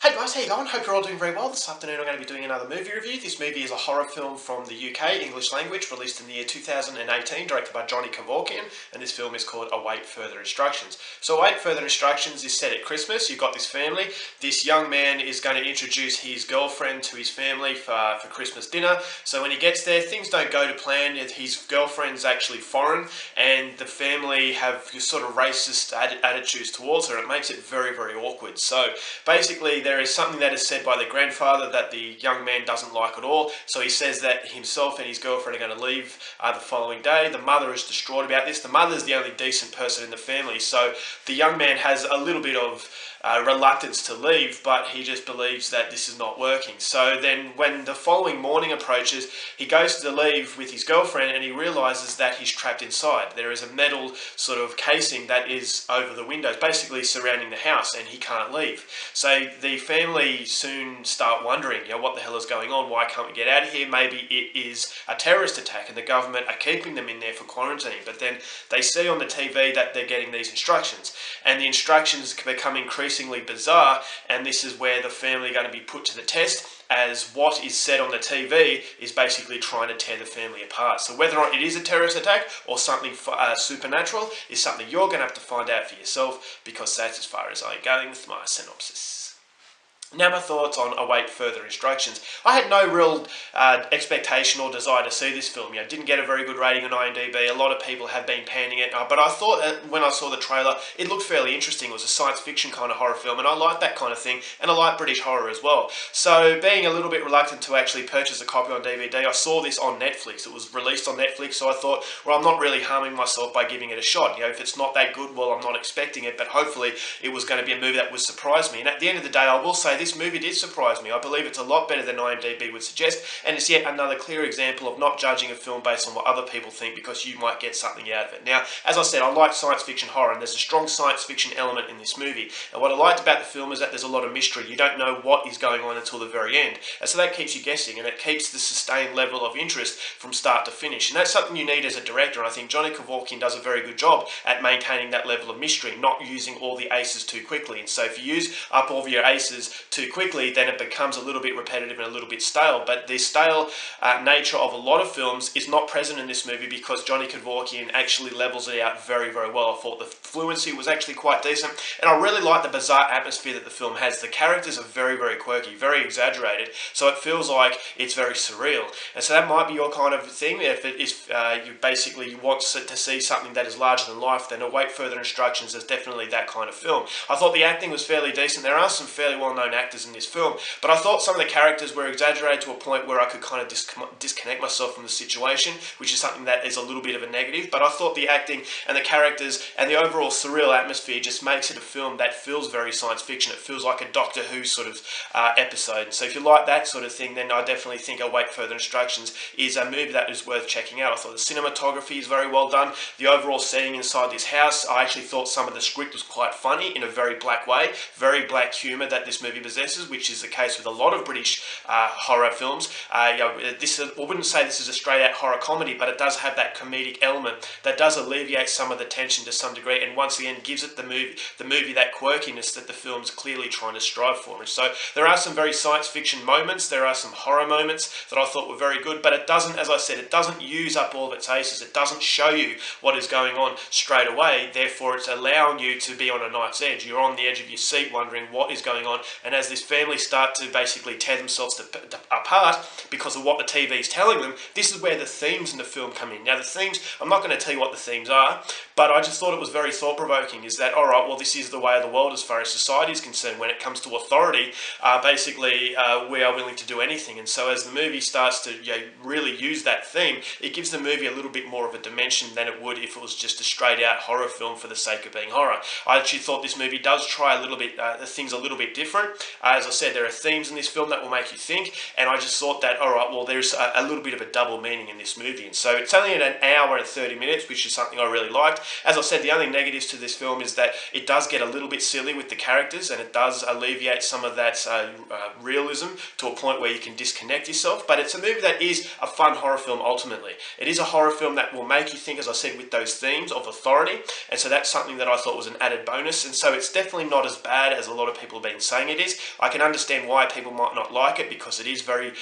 Hey guys, how you going? Hope you're all doing very well. This afternoon I'm going to be doing another movie review. This movie is a horror film from the UK, English language, released in the year 2018, directed by Johnny Kevorkian, and this film is called Await Further Instructions. So Await Further Instructions is set at Christmas. You've got this family. This young man is going to introduce his girlfriend to his family for Christmas dinner. So when he gets there, things don't go to plan. His girlfriend's actually foreign, and the family have sort of racist attitudes towards her. It makes it very, very awkward. So basically, there is something that is said by the grandfather that the young man doesn't like at all. So he says that himself and his girlfriend are going to leave the following day. The mother is distraught about this. The mother is the only decent person in the family. So the young man has a little bit of reluctance to leave, but he just believes that this is not working. So then when the following morning approaches, he goes to leave with his girlfriend and he realizes that he's trapped inside. There is a metal sort of casing that is over the windows, basically surrounding the house, and he can't leave. So the family soon start wondering, what the hell is going on? Why can't we get out of here? Maybe it is a terrorist attack and the government are keeping them in there for quarantine. But then they see on the TV that they're getting these instructions, and the instructions become increasingly bizarre, and this is where the family are going to be put to the test, as what is said on the TV is basically trying to tear the family apart. So whether or not it is a terrorist attack or something supernatural is something you're going to have to find out for yourself, because that's as far as I'm going with my synopsis. Now my thoughts on Await Further Instructions. I had no real expectation or desire to see this film. Didn't get a very good rating on IMDb. A lot of people have been panning it, but I thought when I saw the trailer, it looked fairly interesting. It was a science fiction kind of horror film, and I like that kind of thing, and I like British horror as well. So being a little bit reluctant to actually purchase a copy on DVD, I saw this on Netflix. It was released on Netflix, so I thought, well, I'm not really harming myself by giving it a shot. If it's not that good, well, I'm not expecting it, but hopefully it was going to be a movie that would surprise me. And at the end of the day, I will say this movie did surprise me. I believe it's a lot better than IMDb would suggest, and it's yet another clear example of not judging a film based on what other people think, because you might get something out of it. Now, as I said, I like science fiction horror, and there's a strong science fiction element in this movie. And what I liked about the film is that there's a lot of mystery. You don't know what is going on until the very end, and so that keeps you guessing, and it keeps the sustained level of interest from start to finish. And that's something you need as a director, and I think Johnny Kevorkian does a very good job at maintaining that level of mystery, not using all the aces too quickly. And so if you use up all of your aces too quickly, then it becomes a little bit repetitive and a little bit stale. But the stale nature of a lot of films is not present in this movie, because Johnny Kevorkian actually levels it out very, very well. I thought the fluency was actually quite decent, and I really like the bizarre atmosphere that the film has. The characters are very, very quirky, very exaggerated, so it feels like it's very surreal. And so that might be your kind of thing. If it is, you want to see something that is larger than life, then Await Further Instructions is definitely that kind of film. I thought the acting was fairly decent. There are some fairly well-known actors in this film, but I thought some of the characters were exaggerated to a point where I could kind of disconnect myself from the situation, which is something that is a little bit of a negative. But I thought the acting and the characters and the overall surreal atmosphere just makes it a film that feels very science fiction. It feels like a Doctor Who sort of episode. And so if you like that sort of thing, then I definitely think Await Further Instructions is a movie that is worth checking out. I thought the cinematography is very well done. The overall setting inside this house, I actually thought some of the script was quite funny in a very black way, very black humour that this movie possesses, which is the case with a lot of British horror films. I wouldn't say this is a straight out horror comedy, but it does have that comedic element that does alleviate some of the tension to some degree, and once again gives it the movie that quirkiness that the film's clearly trying to strive for. And so there are some very science fiction moments, there are some horror moments that I thought were very good, but it doesn't, as I said, it doesn't use up all of its aces. It doesn't show you what is going on straight away, therefore it's allowing you to be on a knife's edge. You're on the edge of your seat wondering what is going on, and as this family start to basically tear themselves apart because of what the TV is telling them, this is where the themes in the film come in. Now the themes, I'm not going to tell you what the themes are, but I just thought it was very thought-provoking, is that, alright, well, this is the way of the world as far as society is concerned. When it comes to authority, we are willing to do anything. And so as the movie starts to really use that theme, it gives the movie a little bit more of a dimension than it would if it was just a straight-out horror film for the sake of being horror. I actually thought this movie does try a little bit, things a little bit different. As I said, there are themes in this film that will make you think, and I just thought that, alright, well, there's a little bit of a double meaning in this movie. And so it's only an hour and 30 minutes, which is something I really liked. As I said, the only negatives to this film is that it does get a little bit silly with the characters, and it does alleviate some of that realism to a point where you can disconnect yourself. But it's a movie that is a fun horror film ultimately. It is a horror film that will make you think, as I said, with those themes of authority, and so that's something that I thought was an added bonus. And so it's definitely not as bad as a lot of people have been saying it is. movies. I can understand why people might not like it because it is very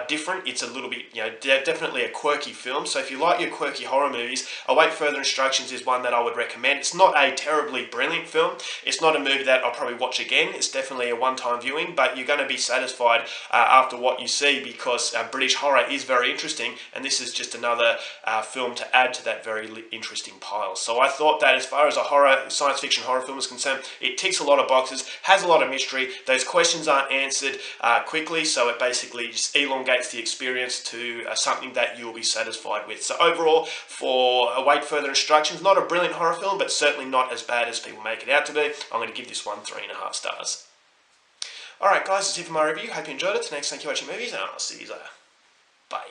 different. It's a little bit, definitely a quirky film. So if you like your quirky horror movies, Await Further Instructions is one that I would recommend. It's not a terribly brilliant film. It's not a movie that I'll probably watch again. It's definitely a one-time viewing, but you're going to be satisfied after what you see because British horror is very interesting, and this is just another film to add to that very interesting pile. So I thought that as far as a science fiction horror film is concerned, it ticks a lot of boxes, has a lot of mystery. Those questions aren't answered quickly, so it basically just elongates the experience to something that you'll be satisfied with. So overall, for Await Further Instructions, not a brilliant horror film, but certainly not as bad as people make it out to be. I'm going to give this one 3.5 stars. Alright guys, that's it for my review. Hope you enjoyed it. Till next, thank you for watching movies, and I'll see you later. Bye.